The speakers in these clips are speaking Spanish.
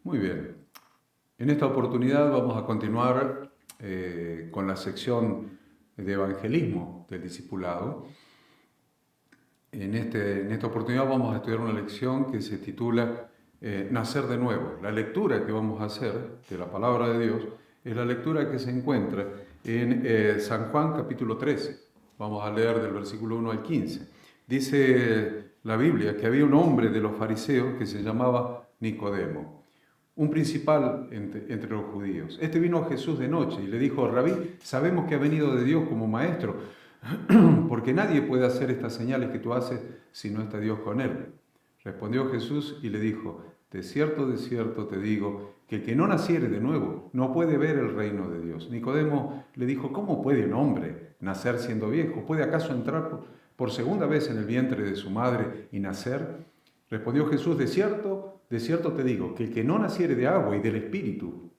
Muy bien. En esta oportunidad vamos a continuar con la sección de evangelismo del discipulado. En esta oportunidad vamos a estudiar una lección que se titula Nacer de nuevo. La lectura que vamos a hacer de la palabra de Dios es la lectura que se encuentra en San Juan capítulo 13. Vamos a leer del versículo 1 al 15. Dice la Biblia que había un hombre de los fariseos que se llamaba Nicodemo, un principal entre los judíos. Este vino a Jesús de noche y le dijo: Rabí, sabemos que ha venido de Dios como maestro, porque nadie puede hacer estas señales que tú haces si no está Dios con él. Respondió Jesús y le dijo: de cierto te digo, que el que no naciere de nuevo no puede ver el reino de Dios. Nicodemo le dijo: ¿cómo puede un hombre nacer siendo viejo? ¿Puede acaso entrar por segunda vez en el vientre de su madre y nacer? Respondió Jesús: de cierto te digo, que el que no naciere de agua y del Espíritu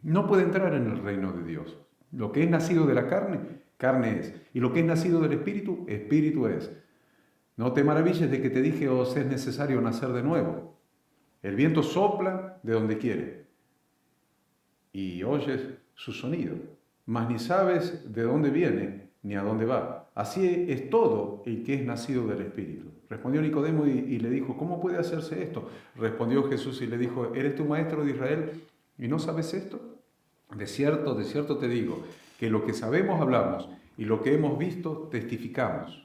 no puede entrar en el reino de Dios. Lo que es nacido de la carne, carne es, y lo que es nacido del Espíritu, Espíritu es. No te maravilles de que te dije: os es necesario nacer de nuevo. El viento sopla de donde quiere y oyes su sonido, mas ni sabes de dónde viene ni a dónde va. Así es todo el que es nacido del Espíritu. Respondió Nicodemo y le dijo: ¿cómo puede hacerse esto? Respondió Jesús y le dijo: ¿eres tú maestro de Israel y no sabes esto? De cierto te digo, que lo que sabemos hablamos y lo que hemos visto testificamos,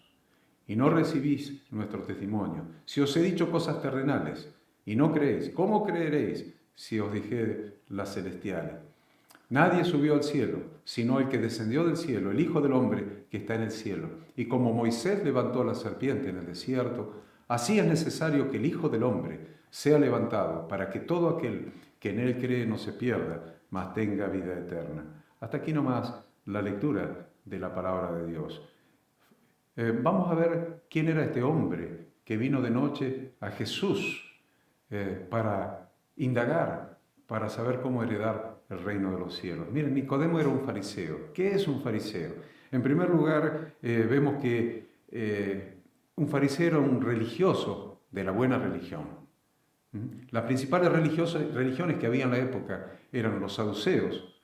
y no recibís nuestro testimonio. Si os he dicho cosas terrenales y no creéis, ¿cómo creeréis si os dijere las celestiales? Nadie subió al cielo, sino el que descendió del cielo, el Hijo del Hombre que está en el cielo. Y como Moisés levantó la serpiente en el desierto, así es necesario que el Hijo del Hombre sea levantado, para que todo aquel que en él cree no se pierda, mas tenga vida eterna. Hasta aquí nomás la lectura de la palabra de Dios. Vamos a ver quién era este hombre que vino de noche a Jesús para indagar, para saber cómo heredar el reino de los cielos. Miren, Nicodemo era un fariseo. ¿Qué es un fariseo? En primer lugar, vemos que un fariseo era un religioso de la buena religión. Las principales religiones que había en la época eran los saduceos,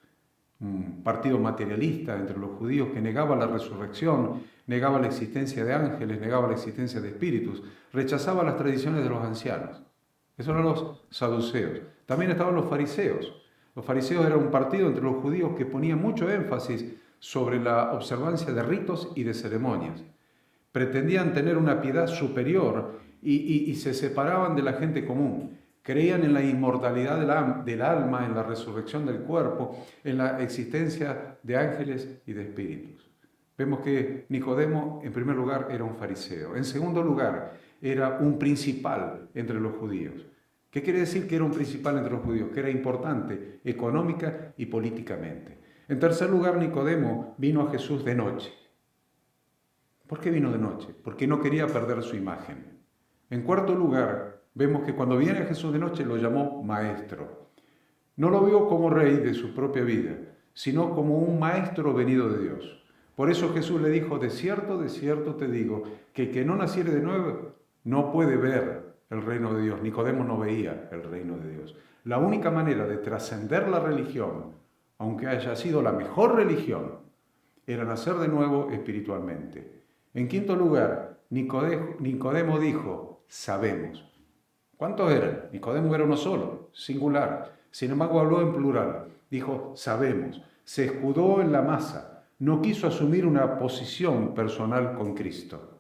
un partido materialista entre los judíos que negaba la resurrección, negaba la existencia de ángeles, negaba la existencia de espíritus, rechazaba las tradiciones de los ancianos. Esos eran los saduceos. También estaban los fariseos. Los fariseos eran un partido entre los judíos que ponía mucho énfasis sobre la observancia de ritos y de ceremonias. Pretendían tener una piedad superior y se separaban de la gente común. Creían en la inmortalidad del alma, en la resurrección del cuerpo, en la existencia de ángeles y de espíritus. Vemos que Nicodemo, en primer lugar, era un fariseo. En segundo lugar, era un principal entre los judíos. ¿Qué quiere decir que era un principal entre los judíos? Que era importante económica y políticamente. En tercer lugar, Nicodemo vino a Jesús de noche. ¿Por qué vino de noche? Porque no quería perder su imagen. En cuarto lugar, vemos que cuando viene a Jesús de noche lo llamó maestro. No lo vio como rey de su propia vida, sino como un maestro venido de Dios. Por eso Jesús le dijo: de cierto te digo, que el que no naciere de nuevo no puede ver el reino de Dios. Nicodemo no veía el reino de Dios. La única manera de trascender la religión, aunque haya sido la mejor religión, era nacer de nuevo espiritualmente. En quinto lugar, Nicodemo dijo: sabemos. ¿Cuántos eran? Nicodemo era uno solo, singular. Sin embargo, habló en plural. Dijo: sabemos. Se escudó en la masa. No quiso asumir una posición personal con Cristo.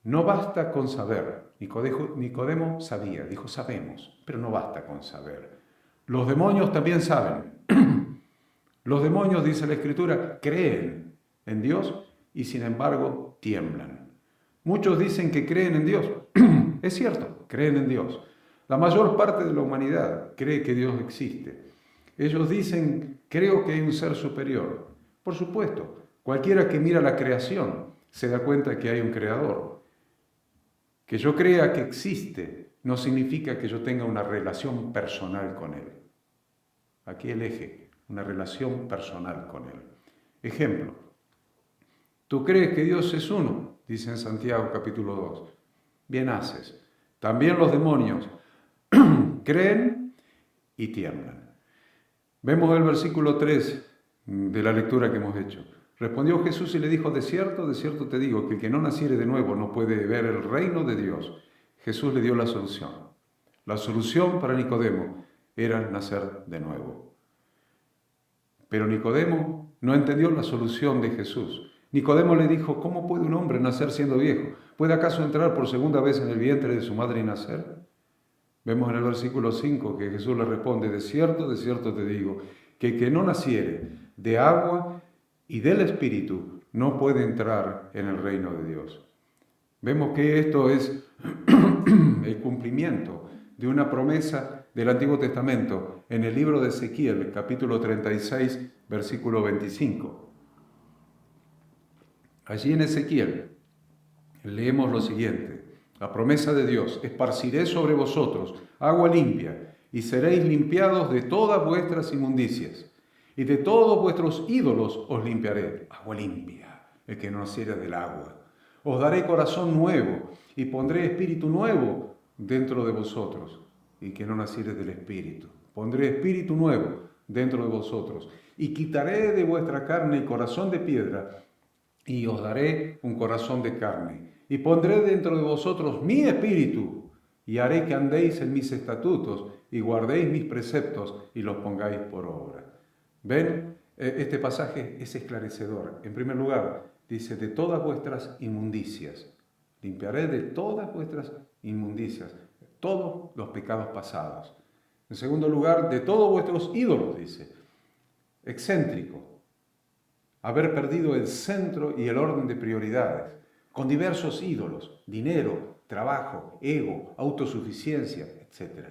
No basta con saber. Nicodemo sabía, dijo: sabemos, pero no basta con saber. Los demonios también saben. Los demonios, dice la Escritura, creen en Dios y sin embargo tiemblan. Muchos dicen que creen en Dios. Es cierto, creen en Dios. La mayor parte de la humanidad cree que Dios existe. Ellos dicen: creo que hay un ser superior. Por supuesto, cualquiera que mira la creación se da cuenta que hay un creador. Que yo crea que existe no significa que yo tenga una relación personal con él. Aquí el eje, una relación personal con él. Ejemplo, ¿tú crees que Dios es uno? Dice en Santiago capítulo 2. Bien haces. También los demonios creen y tiemblan. Vemos el versículo 3 de la lectura que hemos hecho. Respondió Jesús y le dijo, de cierto te digo, que el que no naciere de nuevo no puede ver el reino de Dios. Jesús le dio la solución. La solución para Nicodemo era nacer de nuevo. Pero Nicodemo no entendió la solución de Jesús. Nicodemo le dijo, ¿cómo puede un hombre nacer siendo viejo? ¿Puede acaso entrar por segunda vez en el vientre de su madre y nacer? Vemos en el versículo 5 que Jesús le responde, de cierto te digo, que el que no naciere de agua y del Espíritu no puede entrar en el reino de Dios. Vemos que esto es el cumplimiento de una promesa del Antiguo Testamento en el libro de Ezequiel, capítulo 36, versículo 25. Allí en Ezequiel leemos lo siguiente, la promesa de Dios, esparciré sobre vosotros agua limpia y seréis limpiados de todas vuestras inmundicias. Y de todos vuestros ídolos os limpiaré. Agua limpia, el que no naciera del agua. Os daré corazón nuevo y pondré espíritu nuevo dentro de vosotros. Y que no naciere del espíritu. Pondré espíritu nuevo dentro de vosotros. Y quitaré de vuestra carne el corazón de piedra y os daré un corazón de carne. Y pondré dentro de vosotros mi espíritu y haré que andéis en mis estatutos y guardéis mis preceptos y los pongáis por obra. ¿Ven? Este pasaje es esclarecedor. En primer lugar, dice, de todas vuestras inmundicias. Limpiaré de todas vuestras inmundicias, todos los pecados pasados. En segundo lugar, de todos vuestros ídolos, dice. Excéntrico. Haber perdido el centro y el orden de prioridades, con diversos ídolos, dinero, trabajo, ego, autosuficiencia, etc.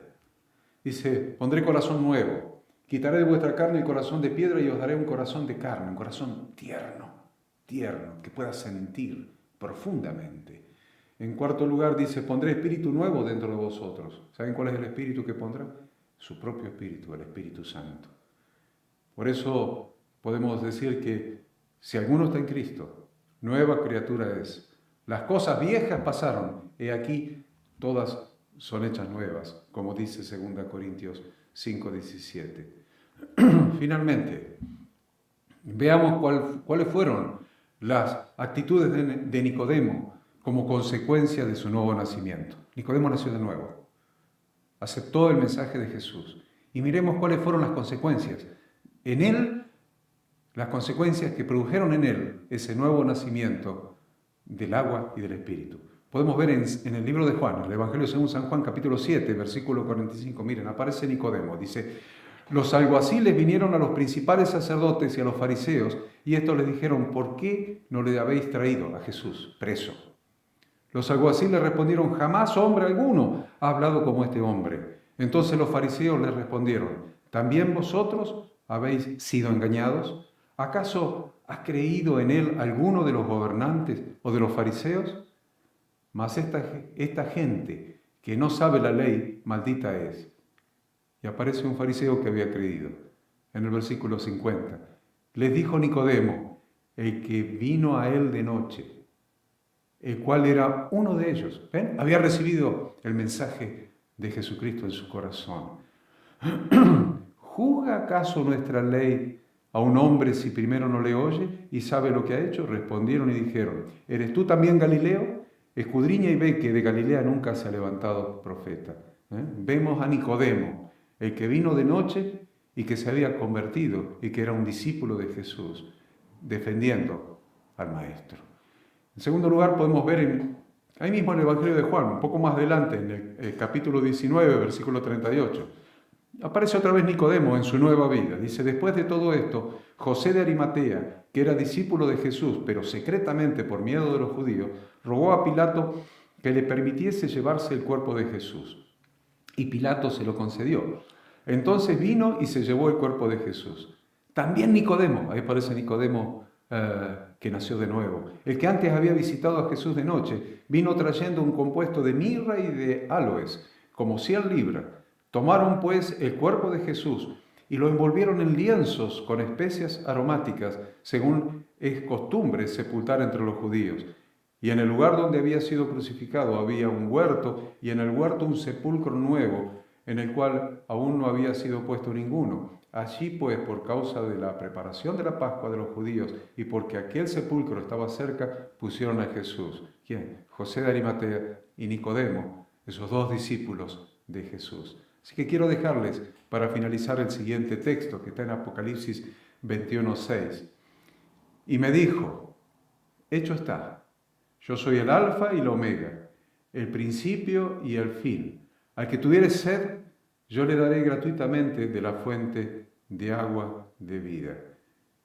Dice, pondré corazón nuevo. Quitaré de vuestra carne el corazón de piedra y os daré un corazón de carne, un corazón tierno, que pueda sentir profundamente. En cuarto lugar dice, pondré espíritu nuevo dentro de vosotros. ¿Saben cuál es el espíritu que pondrá? Su propio espíritu, el Espíritu Santo. Por eso podemos decir que si alguno está en Cristo, nueva criatura es. Las cosas viejas pasaron, he aquí todas son hechas nuevas, como dice 2 Corintios 5:17. Finalmente, veamos cuáles fueron las actitudes de Nicodemo como consecuencia de su nuevo nacimiento. Nicodemo nació de nuevo, aceptó el mensaje de Jesús. Y miremos cuáles fueron las consecuencias. En él, las consecuencias que produjeron en él ese nuevo nacimiento del agua y del Espíritu. Podemos ver en el libro de Juan, el Evangelio según San Juan, capítulo 7, versículo 45. Miren, aparece Nicodemo, dice, los alguaciles vinieron a los principales sacerdotes y a los fariseos, y estos les dijeron, ¿por qué no le habéis traído a Jesús preso? Los alguaciles respondieron, jamás hombre alguno ha hablado como este hombre. Entonces los fariseos les respondieron, ¿también vosotros habéis sido engañados? ¿Acaso ha creído en él alguno de los gobernantes o de los fariseos? Mas esta gente que no sabe la ley, maldita es. Y aparece un fariseo que había creído. En el versículo 50. Les dijo Nicodemo, el que vino a él de noche, el cual era uno de ellos. ¿Ven? Había recibido el mensaje de Jesucristo en su corazón. ¿Juzga acaso nuestra ley a un hombre si primero no le oye y sabe lo que ha hecho? Respondieron y dijeron, ¿eres tú también Galileo? Escudriña y ve que de Galilea nunca se ha levantado profeta. Vemos a Nicodemo, el que vino de noche y que se había convertido y que era un discípulo de Jesús, defendiendo al Maestro. En segundo lugar, podemos ver ahí mismo en el Evangelio de Juan, un poco más adelante, en el capítulo 19, versículo 38, aparece otra vez Nicodemo en su nueva vida. Dice, después de todo esto, José de Arimatea, que era discípulo de Jesús, pero secretamente por miedo de los judíos, rogó a Pilato que le permitiese llevarse el cuerpo de Jesús. Y Pilato se lo concedió. Entonces vino y se llevó el cuerpo de Jesús. También Nicodemo, ahí aparece Nicodemo que nació de nuevo, el que antes había visitado a Jesús de noche, vino trayendo un compuesto de mirra y de áloes, como 100 libras. Tomaron pues el cuerpo de Jesús y lo envolvieron en lienzos con especias aromáticas, según es costumbre sepultar entre los judíos. Y en el lugar donde había sido crucificado había un huerto, y en el huerto un sepulcro nuevo, en el cual aún no había sido puesto ninguno. Allí pues, por causa de la preparación de la Pascua de los judíos y porque aquel sepulcro estaba cerca, pusieron a Jesús. ¿Quién? José de Arimatea y Nicodemo, esos dos discípulos de Jesús. Así que quiero dejarles para finalizar el siguiente texto que está en Apocalipsis 21:6. Y me dijo, hecho está, yo soy el Alfa y el Omega, el principio y el fin. Al que tuviere sed, yo le daré gratuitamente de la fuente de agua de vida.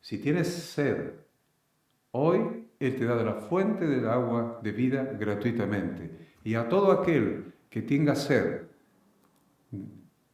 Si tienes sed, hoy Él te da de la fuente del agua de vida gratuitamente. Y a todo aquel que tenga sed,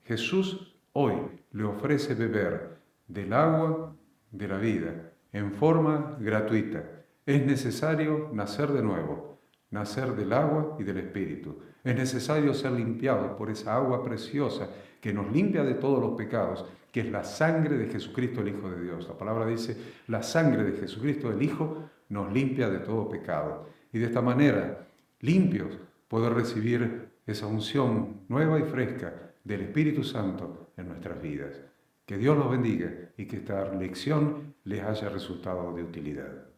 Jesús hoy le ofrece beber del agua de la vida en forma gratuita. Es necesario nacer de nuevo, nacer del agua y del Espíritu. Es necesario ser limpiado por esa agua preciosa que nos limpia de todos los pecados, que es la sangre de Jesucristo, el Hijo de Dios. La palabra dice, la sangre de Jesucristo, el Hijo, nos limpia de todo pecado. Y de esta manera, limpios, poder recibir esa unción nueva y fresca del Espíritu Santo en nuestras vidas. Que Dios los bendiga y que esta lección les haya resultado de utilidad.